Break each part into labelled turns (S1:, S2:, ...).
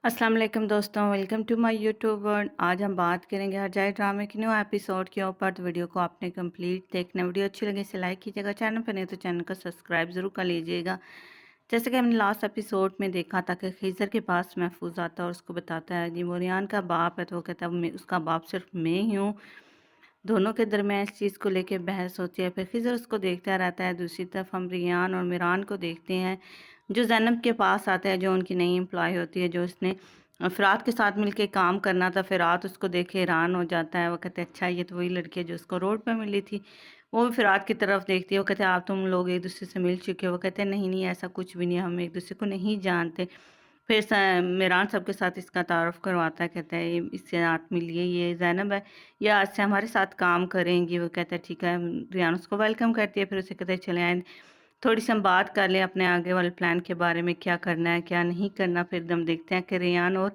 S1: अस्सलाम वालेकुम दोस्तों, welcome to my YouTube world. आज हम बात करेंगे हरजाई ड्रामे के न्यू एपिसोड के ऊपर। तो वीडियो को आपने कंप्लीट देखना। वीडियो अच्छी लगे इसे लाइक कीजिएगा, चैनल पर नहीं तो चैनल को सब्सक्राइब ज़रूर कर लीजिएगा। जैसे कि हमने लास्ट एपिसोड में देखा था कि खीज़र के पास महफूज आता है और उसको बताता है जी वो रियान का बाप है। तो वो कहता है उसका बाप सिर्फ मैं ही हूँ। दोनों के दरमियान इस चीज़ को लेके बहस होती है। फिर खिज़र उसको देखता रहता है। दूसरी तरफ हम रियान और मिरान को देखते हैं जो ज़ैनब के पास आता है, जो उनकी नई एम्प्लॉय होती है, जो उसने फ़रात के साथ मिलके काम करना था। फ़रात उसको देख के हैरान हो जाता है। वो कहते हैं अच्छा ये तो वही लड़की है जो उसको रोड पे मिली थी। वो भी फ़रात की तरफ देखती है। वो कहते हैं आप तुम लोग एक दूसरे से मिल चुके हो। वो कहते हैं नहीं नहीं ऐसा कुछ भी नहीं है, हम एक दूसरे को नहीं जानते। फिर मेरान सबके साथ इसका तारुफ करवाता है। कहता है इससे आप मिलिए, ये ज़ैनब है, ये आज से हमारे साथ काम करेंगी। वो कहता है ठीक है। रियान उसको वेलकम करती है। फिर उसे कहते हैं चले आए थोड़ी सी हम बात कर लें अपने आगे वाले प्लान के बारे में, क्या करना है क्या नहीं करना। फिर हम देखते हैं कि रियान और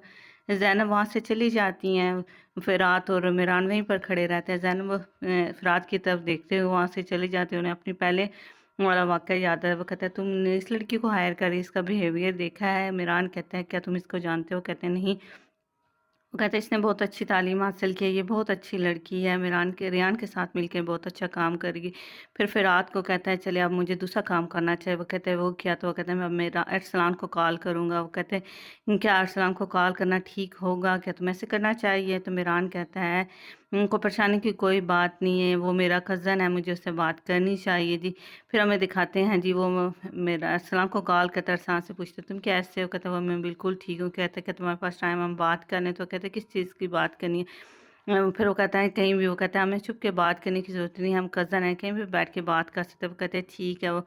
S1: ज़ैनब वहाँ से चली जाती हैं। फ़रात और मिरान वहीं पर खड़े रहते हैं। ज़ैनब फ़रात की तरफ देखते हुए वहाँ से चली जाती है। उन्हें अपनी पहले वाला वाक़या याद है। वो कहता है तुमने इस लड़की को हायर करी, इसका बिहेवियर देखा है? मिरान कहता है क्या तुम इसको जानते हो? कहते हैं नहीं। वो कहते हैं इसने बहुत अच्छी तालीम हासिल की है, ये बहुत अच्छी लड़की है, रियान के साथ मिलकर बहुत अच्छा काम करेगी। फिर फ़िरात को कहता है चले अब मुझे दूसरा काम करना चाहिए। वो कहते हैं वो क्या? तो वो कहते हैं मैं अब मेरा अरसलान को कॉल करूँगा। वो कहते हैं क्या अरसलान को कॉल करना ठीक होगा क्या, तुम्हें ऐसे करना चाहिए? तो मिरान कहता है उनको परेशानी की कोई बात नहीं है, वो मेरा कज़न है, मुझे उससे बात करनी चाहिए जी। फिर हमें दिखाते हैं जी वो मेरा अरसलान को कॉल करता है, अरसलान से पूछते तुम कैसे हो? कहता है वो मैं बिल्कुल ठीक हूँ। कहते कि तुम्हारे पास टाइम हम बात करने? तो कहते किस चीज़ की बात करनी है? फिर वो कहता है कहीं भी। वो कहता है हमें छुप के बात करने की ज़रूरत नहीं, हम कज़न हैं, कहीं भी बैठ के बात कर सकते हैं। वो कहते हैं ठीक है। वो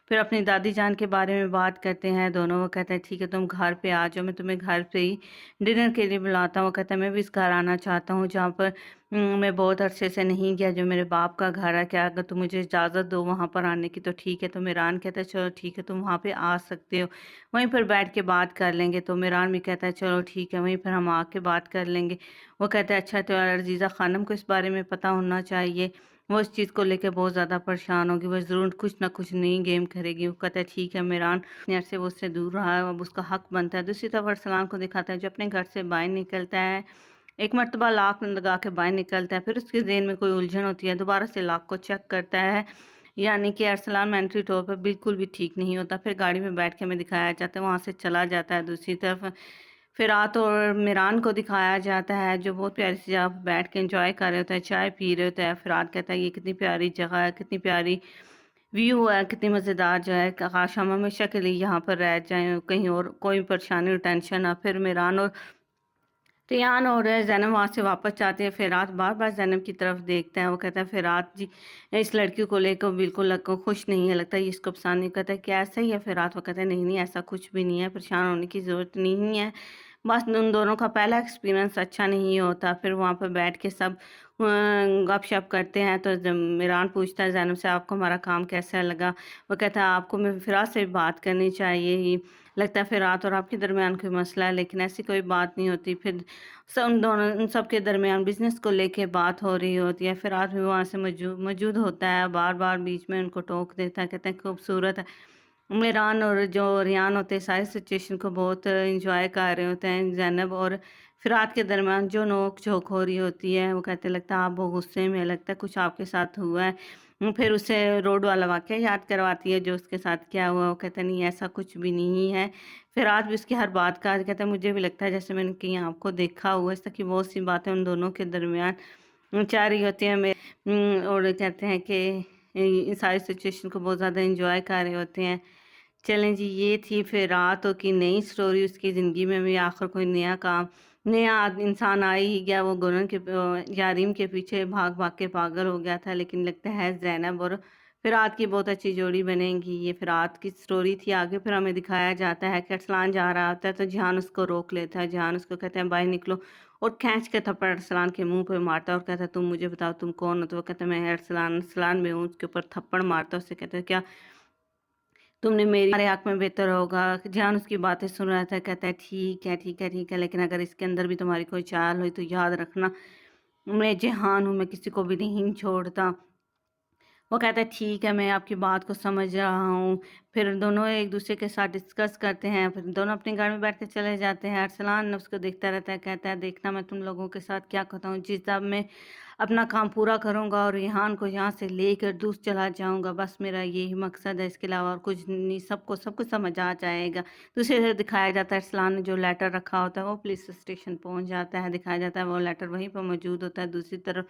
S1: फिर अपनी दादी जान के बारे में बात करते हैं दोनों। वो कहते हैं ठीक है तुम घर पे आ जाओ, मैं तुम्हें घर पे ही डिनर के लिए बुलाता हूँ। वो कहता है मैं भी इस घर आना चाहता हूँ जहाँ पर मैं बहुत अरसे से नहीं गया, जो मेरे बाप का घर है। क्या अगर तुम मुझे इजाज़त दो वहाँ पर आने की तो ठीक है। तो मिरान कहता है चलो ठीक है तुम वहाँ पे आ सकते हो, वहीं पर बैठ के बात कर लेंगे। तो मिरान भी कहता है चलो ठीक है, वहीं पर हम आके बात कर लेंगे। वो कहता है अच्छा तो अज़ीज़ा ख़ानम को इस बारे में पता होना चाहिए, वो इस चीज़ को लेकर बहुत ज़्यादा परेशान होगी, वो ज़रूर कुछ ना कुछ नई गेम करेगी। वो कहता है ठीक है। मिरान यार से वो उससे दूर रहा है, अब उसका हक बनता है। दूसरी तरफ अरसलान को दिखाता है जो अपने घर से बाहर निकलता है, एक मर्तबा लॉक लगा के बाहर निकलता है। फिर उसके ज़हन में कोई उलझन होती है, दोबारा से लॉक को चेक करता है, यानी कि अरसलान मेंटली तौर पर बिल्कुल भी ठीक नहीं होता। फिर गाड़ी में बैठ के हमें दिखाया जाता है वहाँ से चला जाता है। दूसरी तरफ फ़िरात और मिरान को दिखाया जाता है जो बहुत प्यारी सी जगह पे बैठ के एंजॉय कर रहे होते हैं, चाय पी रहे होते हैं। फ़िरात कहता है ये कितनी प्यारी जगह है, कितनी प्यारी व्यू है, कितनी मज़ेदार जो है, काश हम हमेशा के लिए यहाँ पर रह जाएँ, कहीं और कोई परेशानी और टेंशन ना। फिर मिरान और रेयान और ज़ैनब वहाँ से वापस जाते हैं। फ़िरात बार-बार ज़ैनब की तरफ देखता है। वो कहता है फ़िरात जी इस लड़की को लेकर बिल्कुल खुश नहीं है, लगता है ये इसको पसंद नहीं। कहता है क्या ऐसा ही है फ़िरात? वो कहता है नहीं, नहीं ऐसा कुछ भी नहीं है, परेशान होने की ज़रूरत नहीं है। बस उन दोनों का पहला एक्सपीरियंस अच्छा नहीं होता। फिर वहाँ पर बैठ के सब गपशप करते हैं। तो मिरान पूछता है ज़ैनब से आपको हमारा काम कैसा लगा? वो कहता है आपको मैं फ़िरात से बात करनी चाहिए ही, लगता है फ़िरात और आपके दरमियान कोई मसला है, लेकिन ऐसी कोई बात नहीं होती। फिर उन सब के दरमियान बिज़नेस को लेके बात हो रही होती है। फ़िरात भी वहाँ से मौजूद होता है, बार-बार बीच में उनको टोक देता है, कहते हैं खूबसूरत है। इमरान और जो रियान होते हैं सारी सिचुएशन को बहुत एंजॉय कर रहे होते हैं। ज़ैनब और फ़िरात के दरमियान जो नोक-झोंक हो रही होती है, वो कहते लगता है आप बहुत गुस्से में हैं, लगता है कुछ आपके साथ हुआ है। फिर उसे रोड वाला वाक़या याद करवाती है जो उसके साथ क्या हुआ। वो कहता है नहीं ऐसा कुछ भी नहीं है। फ़िरात भी उसकी हर बात का कहता है मुझे भी लगता है जैसे मैंने कहीं आपको देखा हुआ है। इस तरह की बहुत सी बातें उन दोनों के दरमियान चल रही होती हैं। और कहते हैं कि इस सारी सिचुएशन को बहुत ज़्यादा एंजॉय कर रहे होते हैं। चलें जी, ये थी फिर रातों की नई स्टोरी। उसकी ज़िंदगी में भी आखिर कोई नया इंसान आ ही गया। वो गुरन के यारीम के पीछे भाग-भाग के पागल हो गया था, लेकिन लगता है ज़ैनब और फ़िरात की बहुत अच्छी जोड़ी बनेगी। ये फ़िरात की स्टोरी थी। आगे फिर हमें दिखाया जाता है कि अरसलान जा रहा होता है तो जिहान उसको रोक लेता है। जिहान उसको कहते हैं बाहर निकलो और खींच के थप्पड़ अरसलान के मुँह पे मारता है और कहता है तुम मुझे बताओ तुम कौन हो? तो वो कहता है मैं अरसलान, अरसलान में हूँ। उसके ऊपर थप्पड़ मारता है। उससे कहता है क्या तुमने मेरी तुम्हारे हक में बेहतर होगा। जान उसकी बातें सुन रहा था, कहता है ठीक है, ठीक है, ठीक है, लेकिन अगर इसके अंदर भी तुम्हारी कोई चाल हुई तो याद रखना मैं जहान हूँ, मैं किसी को भी नहीं छोड़ता। वो कहता है ठीक है मैं आपकी बात को समझ रहा हूँ, پھر دونوں ایک دوسرے کے ساتھ ڈسکس کرتے ہیں، پھر دونوں اپنے گھر میں بیٹھ کے چلے جاتے ہیں۔ ارسلان اس کو دیکھتا رہتا ہے، کہتا ہے دیکھنا میں تم لوگوں کے ساتھ کیا کرتا ہوں، جس طرح میں اپنا کام پورا کروں گا اور ریحان کو یہاں سے لے کر دور چلا جاؤں گا، بس میرا یہی مقصد ہے، اس کے علاوہ اور کچھ نہیں، سب کچھ سمجھ آ جائے گا۔ دوسری طرف دکھایا جاتا ہے ارسلان نے جو لیٹر رکھا ہوتا ہے وہ پولیس اسٹیشن پہنچ جاتا ہے، دکھایا جاتا ہے وہ لیٹر وہیں پر موجود ہوتا ہے۔ دوسری طرف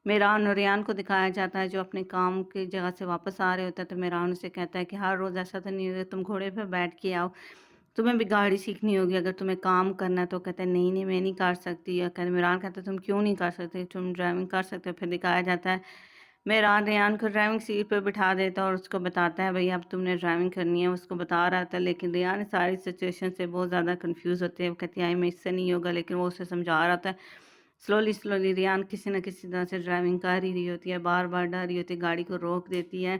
S1: میران اور ریان کو دکھایا جاتا ہے جو اپنے کام کی جگہ سے واپس آ رہے ہوتا ہے، تو میران اسے کہتا ہے کہ ہر روز ایسا تو نہیں ہوگا، تم گھوڑے پہ بیٹھ کے آؤ، تمہیں بھی گاڑی سیکھنی ہوگی اگر تمہیں کام کرنا ہے۔ تو کہتے ہیں نہیں میں نہیں کر سکتی، یا کہتے میران کہتا ہے تم کیوں نہیں کر سکتے، تم ڈرائیونگ کر سکتے ہو۔ پھر دکھایا جاتا ہے میران ریان کو ڈرائیونگ سیٹ پہ بٹھا دیتا ہے اور اس کو بتاتا ہے بھئی اب تم نے ڈرائیونگ کرنی ہے، اس کو بتا رہا تھا، لیکن ریان ساری سچویشن سے بہت زیادہ کنفیوز ہوتے ہیں، وہ کہتی ہے میں اس سے نہیں ہوگا، لیکن وہ اسے سمجھا رہا تھا۔ سلولی ریان کسی نہ کسی طرح سے ڈرائیونگ کر ہی رہی ہوتی ہے، بار بار ڈر رہی ہوتی ہے، گاڑی کو روک دیتی ہے۔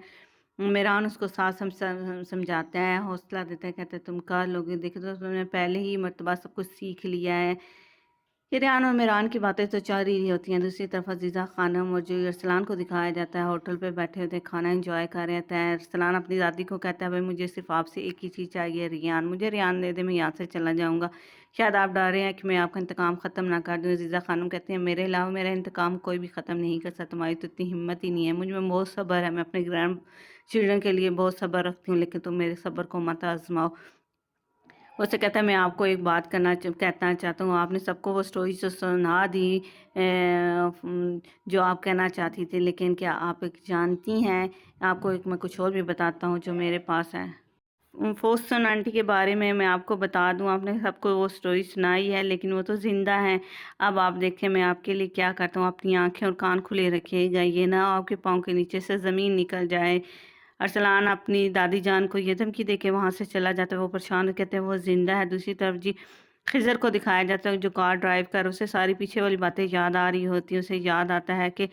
S1: میران اس کو ساتھ سمجھاتا ہے، حوصلہ دیتا ہے، کہتا ہے تم کر لو گے، دیکھو تو تم نے پہلے ہی مرتبہ سب کچھ سیکھ لیا ہے۔ یہ ریان اور میران کی باتیں تو چل رہی ہوتی ہیں، دوسری طرف عزیزہ خانم اور جو ارسلان کو دکھایا جاتا ہے ہوٹل پہ بیٹھے ہوتے ہیں، کھانا انجوائے کر رہے ہوتے ہیں۔ ارسلان اپنی دادی کو کہتا ہے بھائی مجھے صرف آپ سے ایک ہی چیز چاہیے ریان، مجھے ریان دے دے، میں یہاں سے چلا جاؤں گا، شاید آپ ڈر رہے ہیں کہ میں آپ کا انتقام ختم نہ کر دوں۔ عزیزہ خانم کہتے ہیں میرے علاوہ میرا انتقام کوئی بھی ختم نہیں کر سکتا، تمہاری تو اتنی ہمت ہی نہیں ہے، مجھ میں بہت صبر ہے، میں اپنے گرینڈ چلڈرن کے لیے بہت صبر رکھتی ہوں، لیکن تم میرے صبر کو مت آزماؤ۔ وہ سے کہتا ہے میں آپ کو ایک بات کہنا چاہتا ہوں، آپ نے سب کو وہ سٹوری جو سنا دی جو آپ کہنا چاہتی تھی، لیکن کیا آپ ایک جانتی ہیں، آپ کو ایک میں کچھ اور بھی بتاتا ہوں جو میرے پاس ہے۔ فوسٹن آنٹی کے بارے میں آپ کو بتا دوں، آپ نے سب کو وہ سٹوری سنائی ہے لیکن وہ تو زندہ ہیں۔ اب آپ دیکھیں میں آپ کے لیے کیا کرتا ہوں، اپنی آنکھیں اور کان کھلے رکھیے گا، یہ نہ آپ کے پاؤں کے نیچے سے زمین نکل جائے۔ ارسلان اپنی دادی جان کو یہ دھمکی دے کے وہاں سے چلا جاتا ہے، وہ پریشان کہتے ہیں وہ زندہ ہے۔ دوسری طرف جی خضر کو دکھایا جاتا ہے جو کار ڈرائیو کر، اسے ساری پیچھے والی باتیں یاد آ رہی ہوتی ہیں، اسے یاد آتا ہے کہ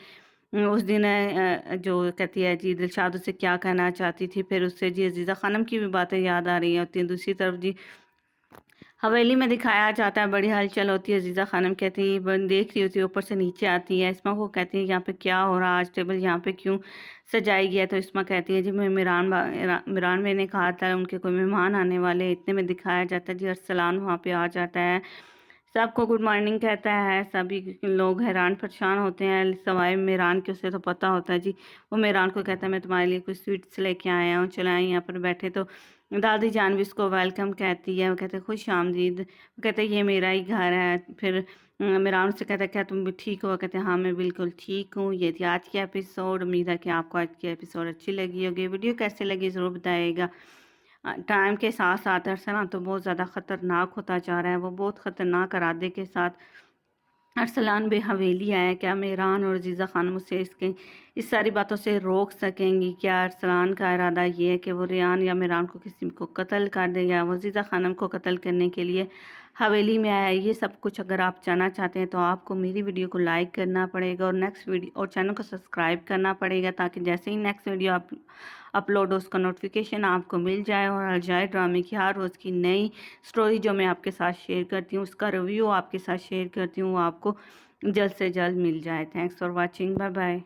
S1: اس دن جو کہتی ہے جی دلشاد اسے کیا کہنا چاہتی تھی، پھر اس سے جی عزیزہ خانم کی بھی باتیں یاد آ رہی ہوتی ہیں۔ دوسری طرف جی حویلی میں دکھایا جاتا ہے بڑی ہلچل ہوتی ہے، عزیزہ خانم کہتی ہے دیکھ رہی ہوتی ہے، اوپر سے نیچے آتی ہے، اسما کو کہتی ہے یہاں پہ کیا ہو رہا، آج ٹیبل یہاں پہ کیوں سجائی گیا، تو اسما کہتی ہے جی میں میران میں نے کہا تھا ان کے کوئی مہمان آنے والے، اتنے میں دکھایا جاتا ہے جی ارسلان وہاں پہ آ جاتا ہے، سب کو گڈ مارننگ کہتا ہے، سبھی لوگ حیران پریشان ہوتے ہیں سوائے میران کے، اسے تو پتہ ہوتا ہے جی، وہ میران کو کہتا ہے میں تمہارے لیے کچھ سویٹس لے کے آیا ہوں، چلائیں یہاں پر بیٹھے، تو دادی جان بھی اس کو ویلکم کہتی ہے، وہ کہتے ہیں خوش آمدید، وہ کہتے ہیں یہ میرا ہی گھر ہے۔ پھر میران سے کہتا ہے کیا تم بھی ٹھیک ہو، کہتے ہیں ہاں میں بالکل ٹھیک ہوں۔ یہ تھی آج کی ایپیسوڈ، امید ہے کہ آپ کو آج کی ایپیسوڈ اچھی لگی ہوگی، ویڈیو کیسے لگی ضرور بتائیے گا۔ ٹائم کے ساتھ ساتھ ارسلان تو بہت زیادہ خطرناک ہوتا جا رہا ہے، وہ بہت خطرناک ارادے کے ساتھ ارسلان بے حویلی آیا، کیا میران اور عزیزہ خانم اسے اس ساری باتوں سے روک سکیں گی؟ کیا ارسلان کا ارادہ یہ ہے کہ وہ ریان یا میران کو کسی کو قتل کر دے، یا وہ عزیزہ خانم کو قتل کرنے کے لیے حویلی میں آیا؟ یہ سب کچھ اگر آپ جاننا چاہتے ہیں تو آپ کو میری ویڈیو کو لائک کرنا پڑے گا اور چینل کو سبسکرائب کرنا پڑے گا، تاکہ جیسے ہی نیکسٹ ویڈیو اپلوڈ ہو اس کا نوٹیفیکیشن آپ کو مل جائے، اور الجائے ڈرامے کی ہر روز کی نئی سٹوری جو میں آپ کے ساتھ شیئر کرتی ہوں، اس کا ریویو آپ کے ساتھ شیئر کرتی ہوں، وہ آپ کو جلد سے جلد مل جائے۔ Thanks for watching, bye bye.